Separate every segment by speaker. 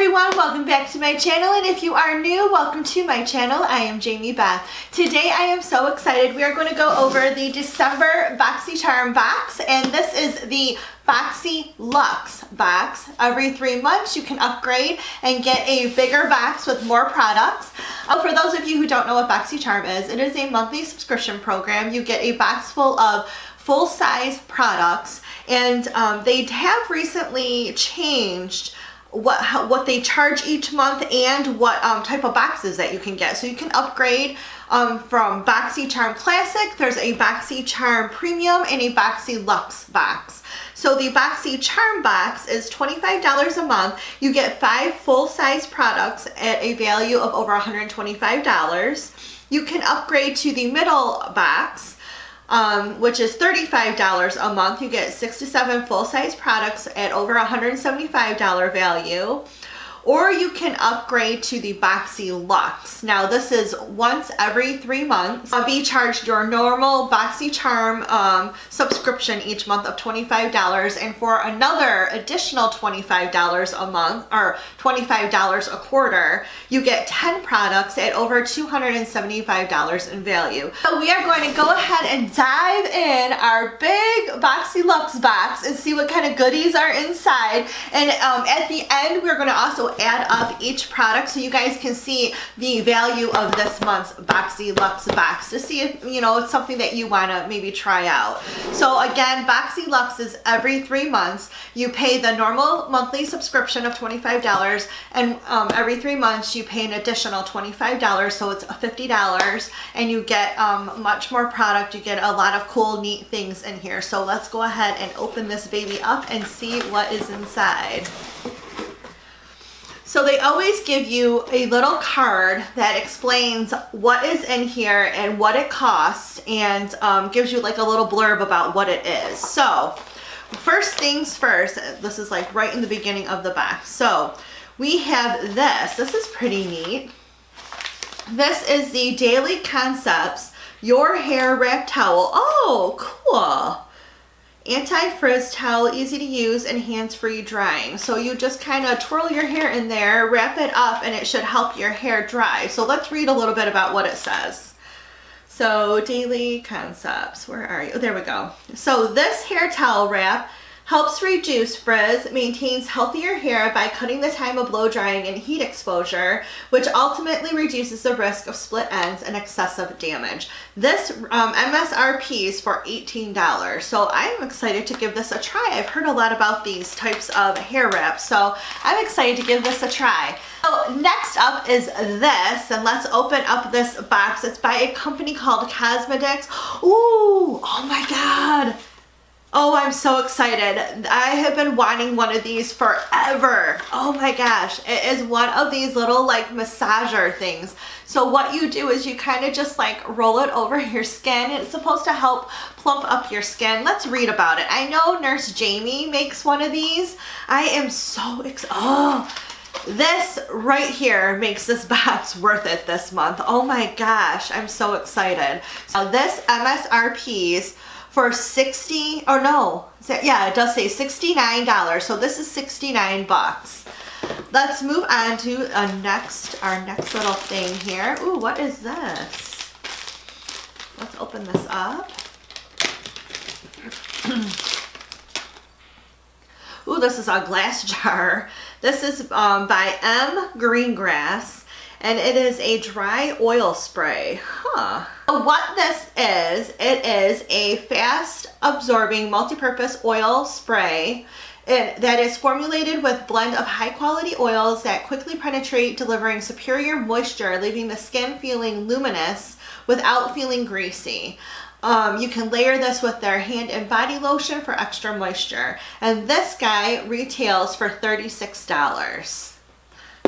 Speaker 1: everyone, welcome back to my channel, and if you are new, welcome to my channel. I am Jamie Beth. Today I am so excited. We are going to go over the December BoxyCharm box, and this is the Boxylux box. Every 3 months you can upgrade and get a bigger box with more products. For those of you who don't know what BoxyCharm is, it is a monthly subscription program. You get a box full of full-size products, and they have recently changed what they charge each month and what type of boxes that you can get. So you can upgrade from BoxyCharm Classic, there's a BoxyCharm Premium and a Boxylux box. So the BoxyCharm box is $25 a month. You get 5 full-size products at a value of over $125. You can upgrade to the middle box, which is $35 a month. You get 6 to 7 full-size products at over $175 value. Or you can upgrade to the Boxylux. Now this is once every 3 months. I'll be charged your normal BoxyCharm subscription each month of $25, and for another additional $25 a month, or $25 a quarter, you get 10 products at over $275 in value. So we are going to go ahead and dive in our big Boxylux box and see what kind of goodies are inside. And at the end, we're going to also add up each product so you guys can see the value of this month's Boxylux box to see if, you know, it's something that you want to maybe try out. So again, Boxylux is every 3 months. You pay the normal monthly subscription of $25, and every 3 months you pay an additional $25, so it's $50, and you get much more product. You get a lot of cool, neat things in here. So let's go ahead and open this baby up and see what is inside. So they always give you a little card that explains what is in here and what it costs, and gives you like a little blurb about what it is. So first things first, this is like right in the beginning of the box. So we have this. This is pretty neat. This is the Daily Concepts Your Hair Wrap Towel. Oh, cool. Anti-frizz towel, easy to use and hands-free drying. So you just kind of twirl your hair in there, wrap it up, and it should help your hair dry. So let's read a little bit about what it says. So Daily Concepts, where are you? Oh, there we go. So this hair towel wrap helps reduce frizz, maintains healthier hair by cutting the time of blow drying and heat exposure, which ultimately reduces the risk of split ends and excessive damage. This MSRP is for $18, so I'm excited to give this a try. I've heard a lot about these types of hair wraps, so I'm excited to give this a try. So next up is this, and let's open up this box. It's by a company called Cosmetics. Ooh, oh my God. Oh, I'm so excited. I have been wanting one of these forever. Oh my gosh. It is one of these little like massager things. So what you do is you kind of just like roll it over your skin. It's supposed to help plump up your skin. Let's read about it. I know Nurse Jamie makes one of these. I am so excited. Oh, this right here makes this box worth it this month. Oh my gosh. I'm so excited. So this MSRP's for $60, or no, yeah, it does say $69. So this is 69 bucks. Let's move on to our next little thing here. Ooh, what is this? Let's open this up. Ooh, this is a glass jar. This is by M. Greengrass, and it is a dry oil spray. Huh. What this is, it is a fast absorbing multi-purpose oil spray that is formulated with a blend of high quality oils that quickly penetrate, delivering superior moisture, leaving the skin feeling luminous without feeling greasy. You can layer this with their hand and body lotion for extra moisture. And this guy retails for $36.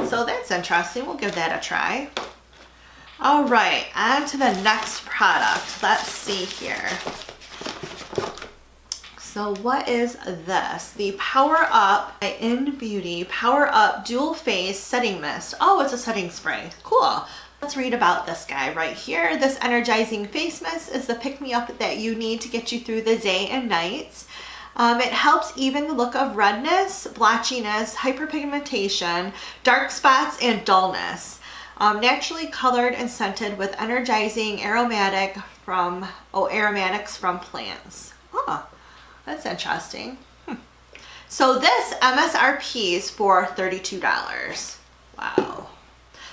Speaker 1: So that's interesting. We'll give that a try. All right, on to the next product. Let's see here. So what is this? The Power Up by In Beauty Power Up Dual Phase Setting Mist. Oh, it's a setting spray. Cool. Let's read about this guy right here. This energizing face mist is the pick-me-up that you need to get you through the day and nights. It helps even the look of redness, blotchiness, hyperpigmentation, dark spots, and dullness. Naturally colored and scented with energizing aromatics from plants. Oh, that's interesting. So this MSRP is for $32. Wow.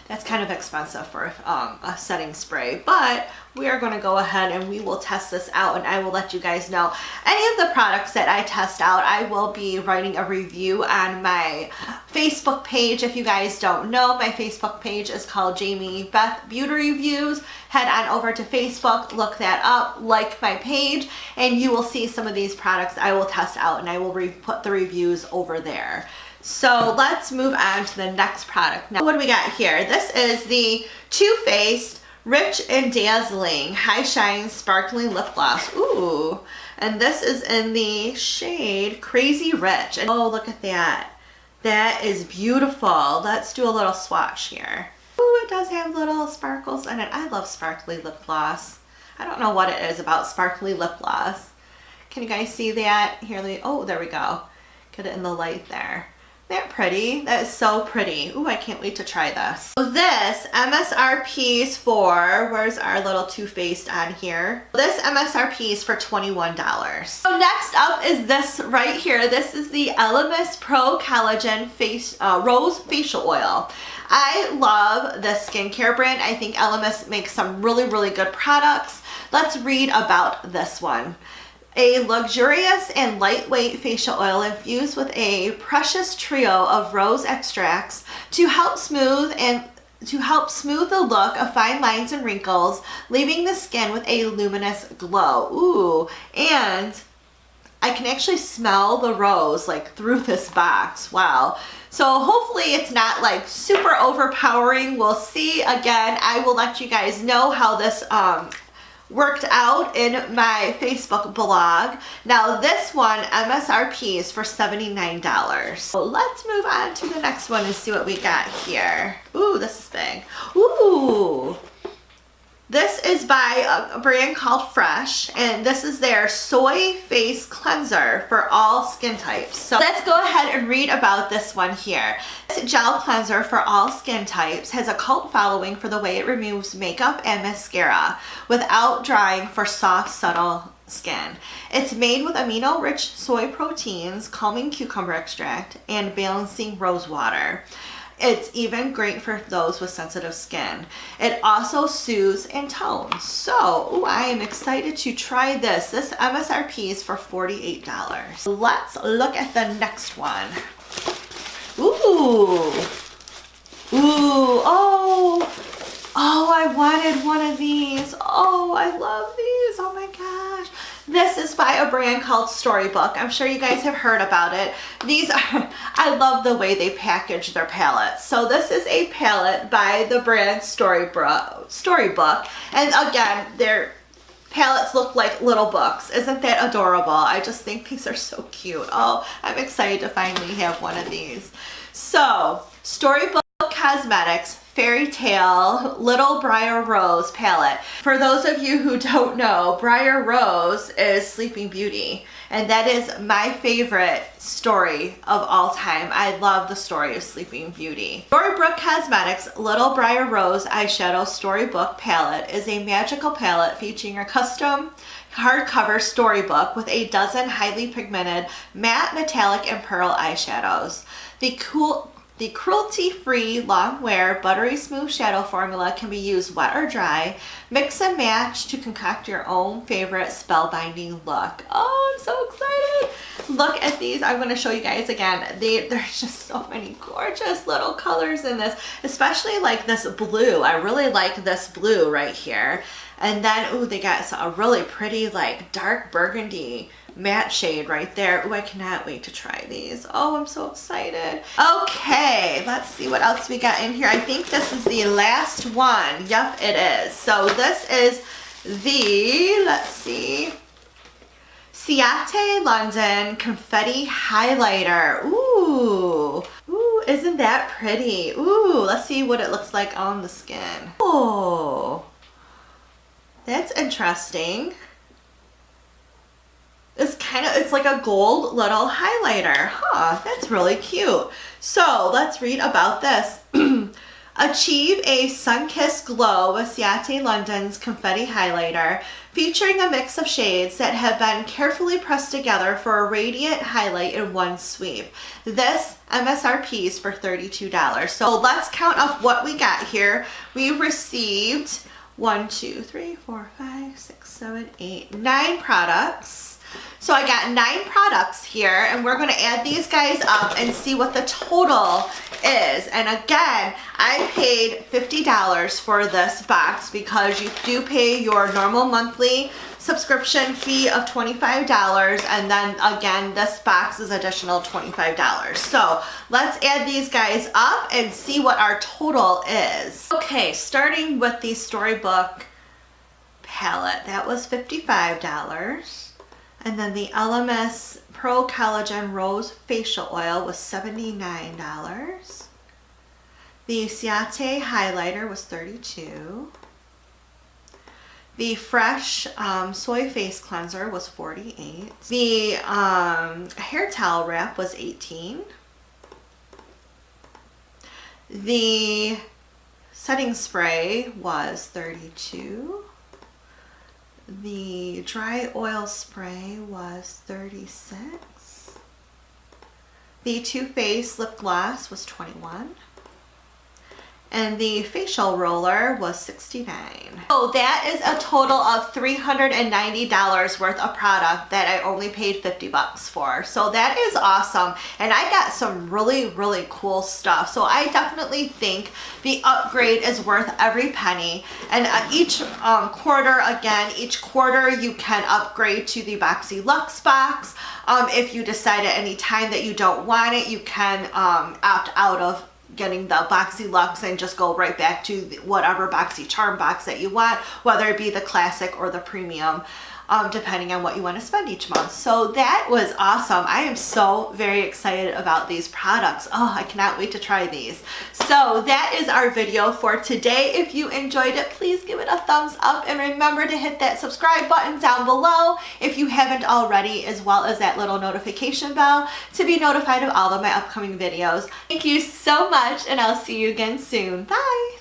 Speaker 1: That's kind of expensive for a setting spray, but we are going to go ahead and we will test this out, and I will let you guys know any of the products that I test out. I will be writing a review on my Facebook page. If you guys don't know, my Facebook page is called Jamie Beth Beauty Reviews. Head on over to Facebook, look that up, like my page, and you will see some of these products I will test out, and I will put the reviews over there. So let's move on to the next product. Now, what do we got here? This is the Too Faced Rich and Dazzling High Shine Sparkling Lip Gloss. Ooh, and this is in the shade Crazy Rich. And oh, look at that. That is beautiful. Let's do a little swatch here. Ooh, it does have little sparkles in it. I love sparkly lip gloss. I don't know what it is about sparkly lip gloss. Can you guys see that? Here, oh, there we go. Get it in the light there. Isn't that pretty? That is so pretty. Ooh, I can't wait to try this. So this MSRP is for, where's our little Too Faced on here? This MSRP is for $21. So next up is this right here. This is the Elemis Pro Collagen Rose Facial Oil. I love this skincare brand. I think Elemis makes some really, really good products. Let's read about this one. A luxurious and lightweight facial oil infused with a precious trio of rose extracts to help smooth the look of fine lines and wrinkles, leaving the skin with a luminous glow. Ooh, and I can actually smell the rose like through this box. Wow. So hopefully it's not like super overpowering. We'll see. Again, I will let you guys know how this worked out in my Facebook blog. Now this one, MSRP is for $79. So let's move on to the next one and see what we got here. Ooh, this is big. Ooh. This is by a brand called Fresh, and this is their Soy Face Cleanser for all skin types. So let's go ahead and read about this one here. This gel cleanser for all skin types has a cult following for the way it removes makeup and mascara without drying for soft, subtle skin. It's made with amino-rich soy proteins, calming cucumber extract, and balancing rose water. It's even great for those with sensitive skin. It also soothes and tones. So, ooh, I am excited to try this. This MSRP is for $48. Let's look at the next one. Ooh. Ooh, oh, I wanted one of these. Oh, I love these. Oh my gosh. This is by a brand called Storybook. I'm sure you guys have heard about it. These are, I love the way they package their palettes. So this is a palette by the brand Storybook. And again, their palettes look like little books. Isn't that adorable? I just think these are so cute. Oh, I'm excited to finally have one of these. So, Storybook Cosmetics Fairy Tale Little Briar Rose palette. For those of you who don't know, Briar Rose is Sleeping Beauty, and that is my favorite story of all time. I love the story of Sleeping Beauty. Storybook Cosmetics Little Briar Rose Eyeshadow Storybook Palette is a magical palette featuring a custom hardcover storybook with a dozen highly pigmented matte, metallic, and pearl eyeshadows. The cruelty-free, long-wear, buttery smooth shadow formula can be used wet or dry. Mix and match to concoct your own favorite spellbinding look. Oh, I'm so excited. Look at these. I'm going to show you guys again. There's just so many gorgeous little colors in this, especially like this blue. I really like this blue right here. And then, ooh, they got a really pretty like dark burgundy matte shade right there. Ooh, I cannot wait to try these. Oh, I'm so excited. Okay, let's see what else we got in here. I think this is the last one. Yep, it is. So this is the, let's see, Ciate London Confetti Highlighter. Ooh, ooh, isn't that pretty? Ooh, let's see what it looks like on the skin. Oh, that's interesting. is it's like a gold little highlighter. Huh, that's really cute. So let's read about this. Achieve a sun-kissed glow with Ciate London's Confetti Highlighter, featuring a mix of shades that have been carefully pressed together for a radiant highlight in one sweep. This MSRP is for $32. So let's count up what we got here. We received 1, 2, 3, 4, 5, 6, 7, 8, 9 products. So I got 9 products here, and we're going to add these guys up and see what the total is. And again, I paid $50 for this box because you do pay your normal monthly subscription fee of $25, and then again this box is additional $25. So let's add these guys up and see what our total is. Okay, starting with the Storybook palette, that was $55. And then the LMS Pro Collagen Rose Facial Oil was $79. The Ciate Highlighter was $32. The Fresh Soy Face Cleanser was $48. The Hair Towel Wrap was $18. The Setting Spray was $32. The Dry Oil Spray was $36. The Too Faced Lip Gloss was $21. And the facial roller was $69. So that is a total of $390 worth of product that I only paid $50 for. So that is awesome. And I got some really, really cool stuff. So I definitely think the upgrade is worth every penny. And each quarter, again, each quarter you can upgrade to the Boxylux box. If you decide at any time that you don't want it, you can opt out of getting the Boxylux and just go right back to whatever BoxyCharm box that you want, whether it be the classic or the premium, depending on what you want to spend each month. So that was awesome. I am so very excited about these products. Oh, I cannot wait to try these. So that is our video for today. If you enjoyed it, please give it a thumbs up and remember to hit that subscribe button down below if you haven't already, as well as that little notification bell to be notified of all of my upcoming videos. Thank you so much, and I'll see you again soon. Bye!